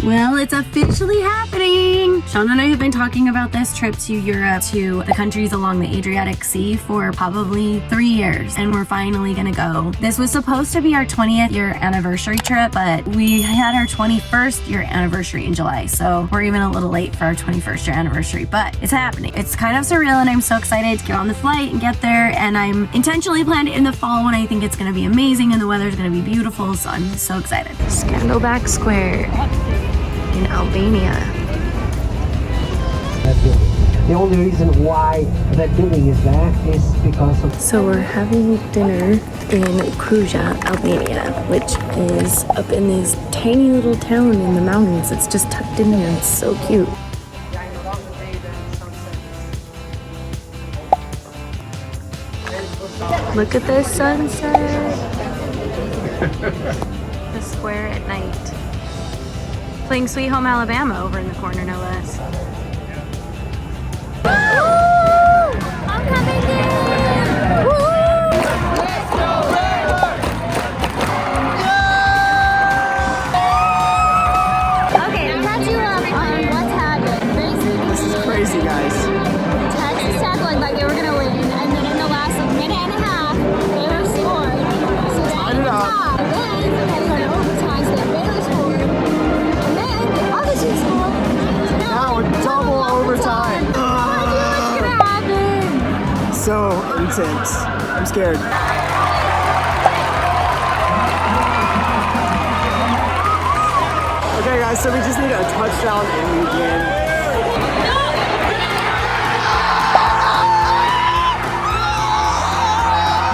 Well, it's officially happening! Shaun and I have been talking about this trip to Europe, to the countries along the Adriatic Sea for probably 3 years, and we're finally gonna go. This was supposed to be our 20th year anniversary trip, but we had our 21st year anniversary in July, so we're even a little late for our 21st year anniversary, but it's happening. It's kind of surreal, and I'm so excited to get on the flight and get there, and I'm intentionally planned it in the fall when I think it's gonna be amazing and the weather's gonna be beautiful, so I'm so excited. Scandalback Square in Albania. The only reason why that building is there is because of... So we're having dinner in Croatia, Albania, which is up in this tiny little town in the mountains. It's just tucked in there. It's so cute. Look at this sunset. The square at night. Playing Sweet Home Alabama over in the corner, no less. I'm coming in! Woo! Okay, to catch you up on what's happened. Basically, This is crazy, guys. Texas Tech looked like they were gonna win, and then in the last minute and a half, Baylor scored. So that Tied it up. and then they went overtime, so then Baylor scored, and then the other two scored. So Now a double overtime. what's gonna happen? So intense. I'm scared. Okay, guys, so we just need a touchdown and we win.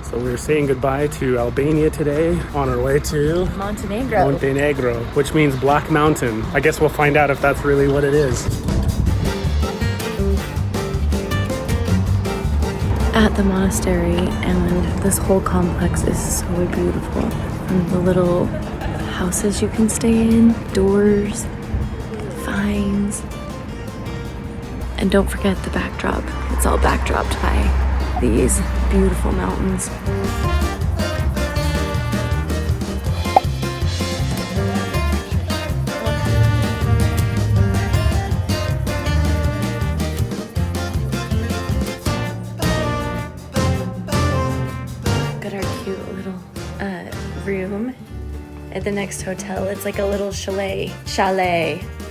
So we're saying goodbye to Albania today on our way to Montenegro, which means Black Mountain. I guess we'll find out if that's really what it is. At the monastery, and this whole complex is so beautiful. From the little houses you can stay in, doors, vines, and don't forget the backdrop. It's all backdropped by these beautiful mountains. Got our cute little room at the next hotel. It's like a little chalet.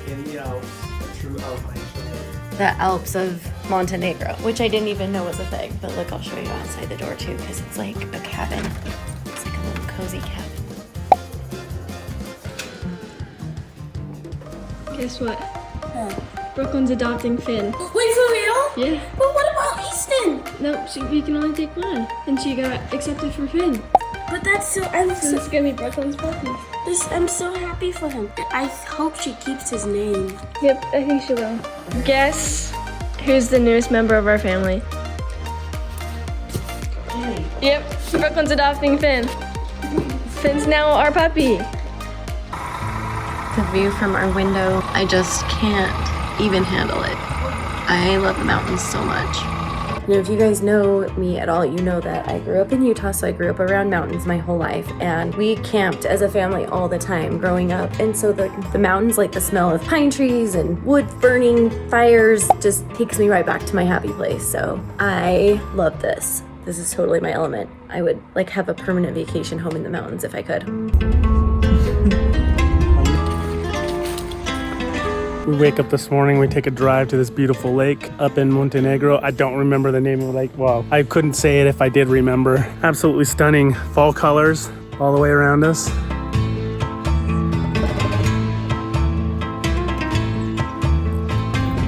In the Alps, a true alpine chalet. The Alps of Montenegro, which I didn't even know was a thing. But look, I'll show you outside the door too, because it's like a cabin. It's like a little cozy cabin. Guess what? Brooklyn's adopting Finn. Wait, for real? Yeah. But what about Easton? No, we can only take one. And she got accepted for Finn. But that's so, So it's gonna be Brooklyn's puppy. I'm so happy for him. I hope she keeps his name. Yep, I think she will. Guess who's the newest member of our family? Yep, Brooklyn's adopting Finn. Finn's now our puppy. The view from our window, I just can't even handle it. I love the mountains so much. And if you guys know me at all, you know that I grew up in Utah, so I grew up around mountains my whole life, and we camped as a family all the time growing up. And so the mountains, like the smell of pine trees and wood burning, fires, just takes me right back to my happy place. So I love this. This is totally my element. I would like have a permanent vacation home in the mountains if I could. We wake up this morning, we take a drive to this beautiful lake up in Montenegro. I don't remember the name of the lake. Well, I couldn't say it if I did remember. Absolutely stunning fall colors all the way around us.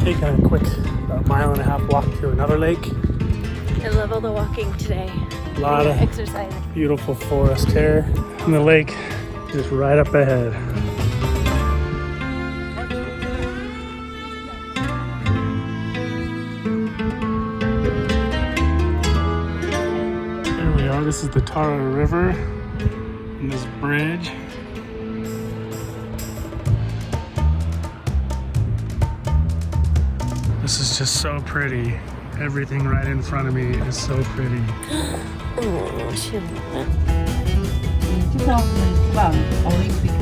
Take a quick about 1.5 mile walk to another lake. I love all the walking today. A lot of Exercise. beautiful forest here. And the lake just right up ahead. This is the Tara River and this bridge. This is just so pretty. Everything right in front of me is so pretty. Oh,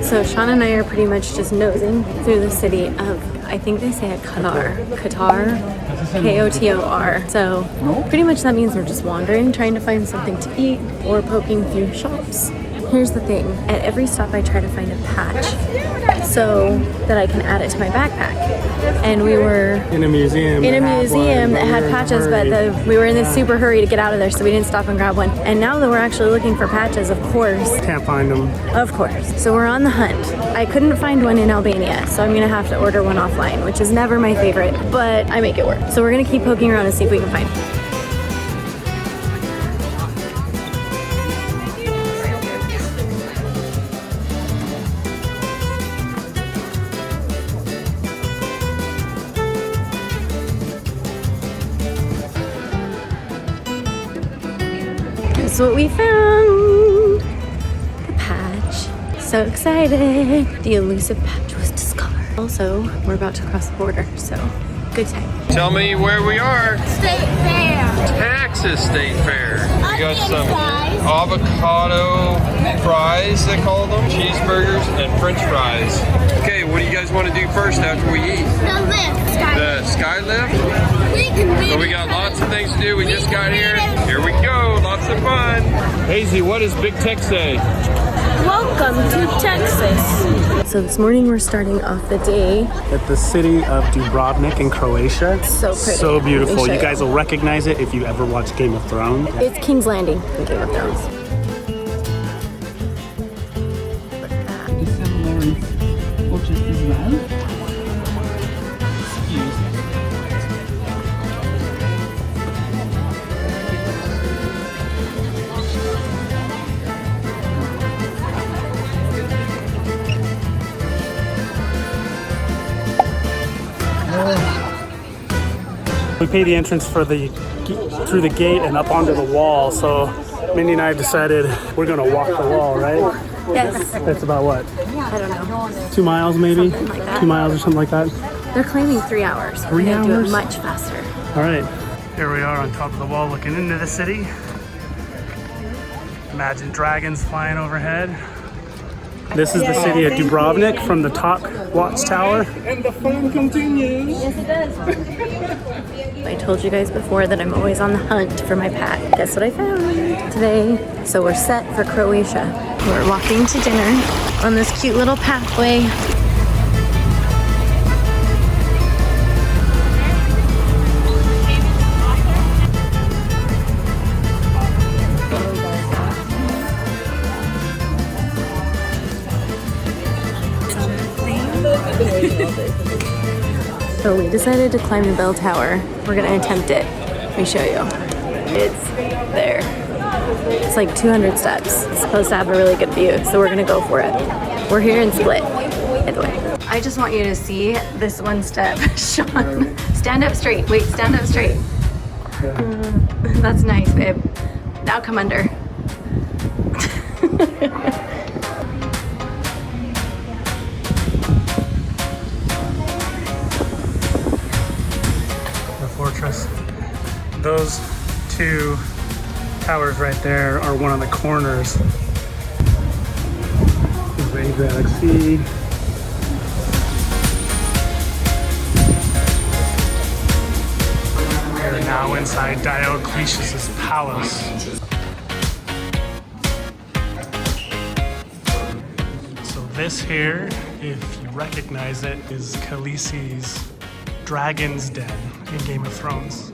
So Shaun and I are pretty much just nosing through the city of, I think they say it Kotor. K-O-T-O-R. So pretty much that means we're just wandering, trying to find something to eat or poking through shops. Here's the thing, at every stop I try to find a patch so that I can add it to my backpack. And we were in a museum that had patches, but we were in this super hurry to get out of there, so we didn't stop and grab one. And now that we're actually looking for patches, of course. Can't find them. Of course. So we're on the hunt. I couldn't find one in Albania, so I'm gonna have to order one offline, which is never my favorite, but I make it work. So we're gonna keep poking around and see if we can find it. Guess what we found? The patch. So excited. The elusive patch was discovered. Also, we're about to cross the border, so good time. Tell me where we are. State Fair. Texas State Fair. We got some avocado fries, they call them, cheeseburgers, and french fries. Okay, what do you guys want to do first after we eat? The lift. The sky lift? So we got lots of things to do. We just got here. Here we go. Lots of fun. Hazy, what does Big Tech say? Welcome to Texas. So this morning we're starting off the day at the city of Dubrovnik in Croatia. So pretty. So beautiful. Let me show You guys will recognize it if you ever watch Game of Thrones. It's King's Landing in Game of Thrones. We pay the entrance for through the gate and up onto the wall. So Mindy and I have decided we're gonna walk the wall, right? Yes. That's about what? I don't know. 2 miles maybe? Something like that. 2 miles or something like that. They're claiming 3 hours. 3 We're gonna do hours? it much faster. All right. Here we are on top of the wall looking into the city. Imagine dragons flying overhead. This is the city of Dubrovnik from the top watchtower. And the fun continues. Yes, it does. I told you guys before that I'm always on the hunt for my pack. Guess what I found today? So we're set for Croatia. We're walking to dinner on this cute little pathway. So we decided to climb the bell tower. We're gonna attempt it. Let me show you. It's there. It's like 200 steps. It's supposed to have a really good view, so we're gonna go for it. We're here in Split, by the way. I just want you to see this one step. Shaun, stand up straight. Wait, stand up straight. That's nice, babe. Now come under. Fortress. Those two towers right there are one of the corners. This is the Adriatic Sea. We are now inside Diocletian's palace. So this here, if you recognize it, is Khaleesi's Dragon's Den in Game of Thrones.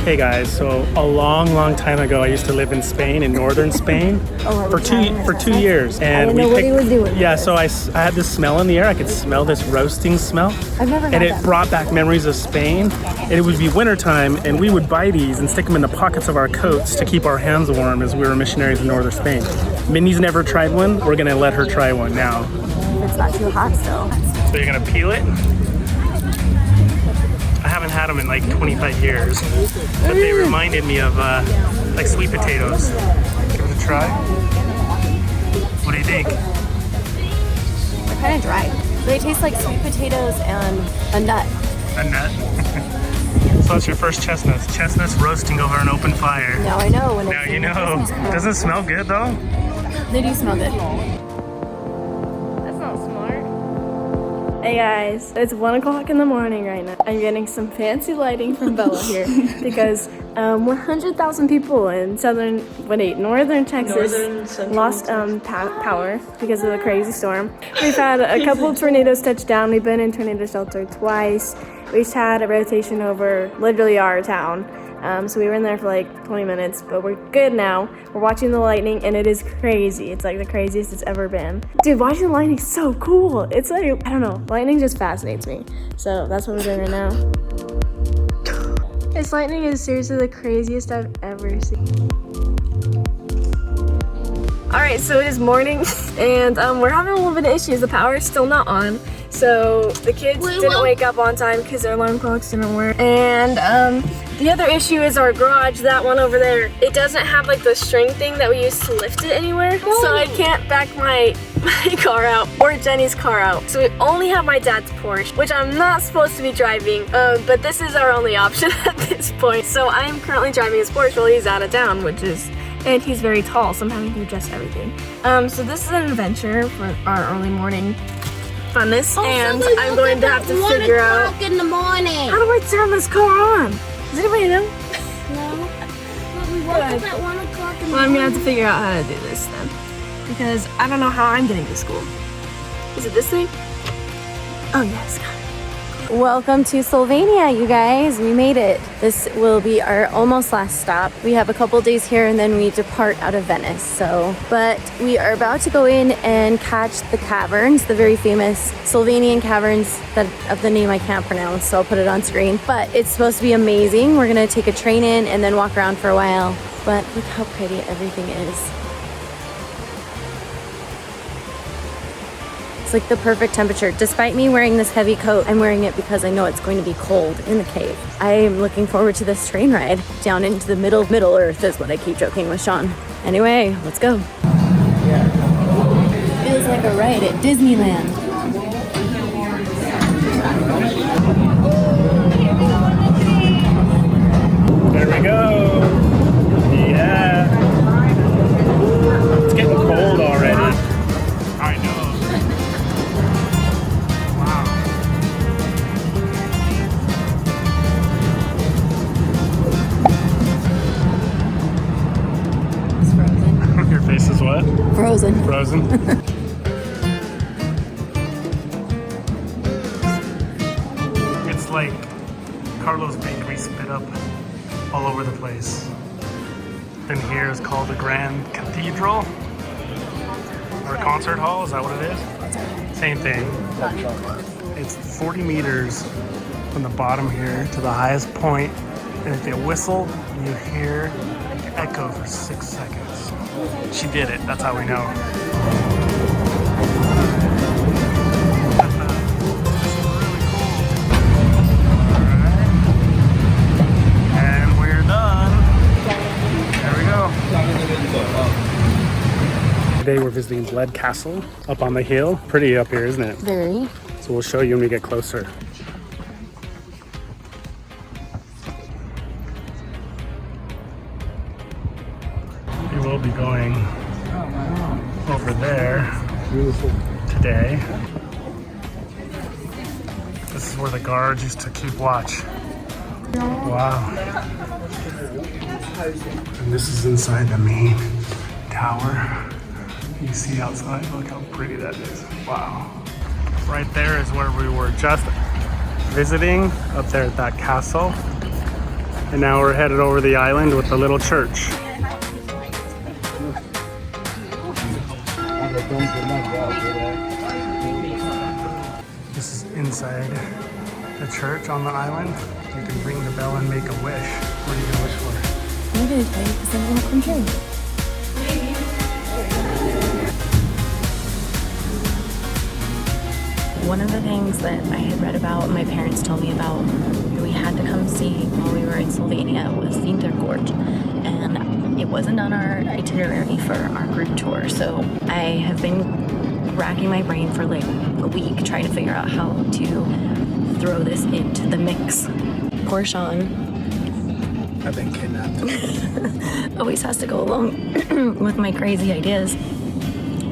Hey guys, so a long time ago I used to live in Spain, in northern Spain, for two years. And I didn't know what he was doing. Yeah, so I had this smell in the air. I could smell this roasting smell. I've never had And it that. brought back memories of Spain. And it would be wintertime, and we would buy these and stick them in the pockets of our coats to keep our hands warm as we were missionaries in northern Spain. Minnie's never tried one. We're gonna let her try one now. It's not too hot still. So you're gonna peel it? I haven't had them in like 25 years, but they reminded me of like sweet potatoes. Give it a try. What do you think? They're kind of dry. They taste like sweet potatoes and a nut. A nut. So us your first chestnuts. Chestnuts roasting over an open fire. Now I know when Now you know. Does it smell good though? They do smell good. That's not smart. Hey guys, it's 1 o'clock in the morning right now. I'm getting some fancy lighting from Bella here because 100,000 people in northern Texas lost power because of the crazy storm. We've had a couple of tornadoes touch down. We've been in tornado shelter twice. We've had a rotation over literally our town. So we were in there for like 20 minutes, but we're good now. We're watching the lightning and it is crazy. It's like the craziest it's ever been. Dude, watching the lightning is so cool. It's like, I don't know, lightning just fascinates me. So that's what we're doing right now. This lightning is seriously the craziest I've ever seen. All right, so it is morning and we're having a little bit of issues. The power is still not on. So the kids didn't wake up on time because their alarm clocks didn't work. And the other issue is our garage, that one over there. It doesn't have like the string thing that we use to lift it anywhere. So I can't back my car out or Jenny's car out. So we only have my dad's Porsche, which I'm not supposed to be driving. But this is our only option at this point. So I am currently driving his Porsche while he's out of town, and he's very tall, so I'm having to adjust everything. So this is an adventure for our early morning funness, and I'm going to have to figure out in the morning. how do I turn this car on? Does anybody know? No. But we woke up at 1 o'clock in the Well, I'm gonna have to figure out how to do this then, because I don't know how I'm getting to school. Is it this thing? Oh yes, got it. Welcome to Slovenia, you guys. We made it. This will be our almost last stop. We have a couple days here and then we depart out of Venice. But we are about to go in and catch the caverns, the very famous Slovenian caverns that of the name I can't pronounce, so I'll put it on screen. But it's supposed to be amazing. We're gonna take a train in and then walk around for a while. But look how pretty everything is. Like the perfect temperature. Despite me wearing this heavy coat, I'm wearing it because I know it's going to be cold in the cave. I am looking forward to this train ride down into the Middle Earth is what I keep joking with Shaun. Anyway, let's go. Feels like a ride at Disneyland. There we go. Yeah. It's getting cold already. I know. Your face is what? Frozen. Frozen. It's like Carlos Bakery spit up all over the place. And here is called the Grand Cathedral. Or concert hall, is that what it is? Same thing. It's 40 meters from the bottom here to the highest point. And if you whistle, you hear the echo for 6 seconds. She did it, that's how we know. This is really cool. Alright. And we're done. There we go. Today we're visiting Bled Castle up on the hill. Pretty up here, isn't it? Very. So we'll show you when we get closer. We will be going over there today. This is where the guards used to keep watch. Wow. And this is inside the main tower. You see outside, look how pretty that is. Wow. Right there is where we were just visiting, up there at that castle. And now we're headed over the island with the little church. This is inside the church on the island. You can ring the bell and make a wish. What are you gonna wish for? I'm gonna play because I want to come true. One of the things that I had read about, my parents told me about, we had to come see while we were in Slovenia was Vintgar Gorge. And it wasn't on our itinerary for our group tour. So I have been racking my brain for like a week trying to figure out how to throw this into the mix Poor Shaun. I've been kidnapped. Always has to go along with my crazy ideas,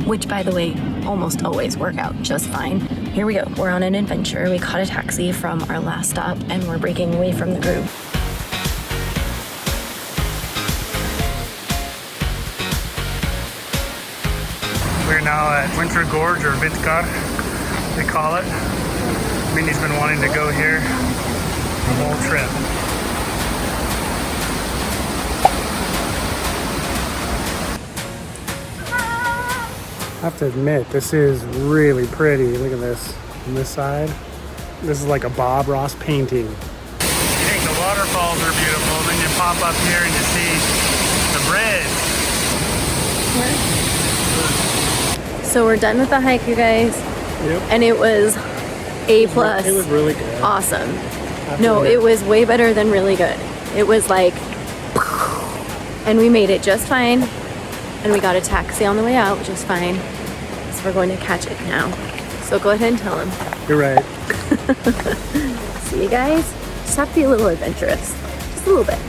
which, by the way, almost always work out just fine. Here we go. We're on an adventure. We caught a taxi from our last stop and we're breaking away from the group. We're now at Vintgar Gorge, or Vintgar, they call it. Minnie's been wanting to go here the whole trip. I have to admit, this is really pretty. Look at this on this side. This is like a Bob Ross painting. You think the waterfalls are beautiful, then you pop up here and you see the bridge. So we're done with the hike, you guys. Yep. And it was A+. It was really good. Awesome. No, it was way better than really good. It was like, and we made it just fine. And we got a taxi on the way out, which is fine. So we're going to catch it now. So go ahead and tell him. You're right. See you guys? Just have to be a little adventurous. Just a little bit.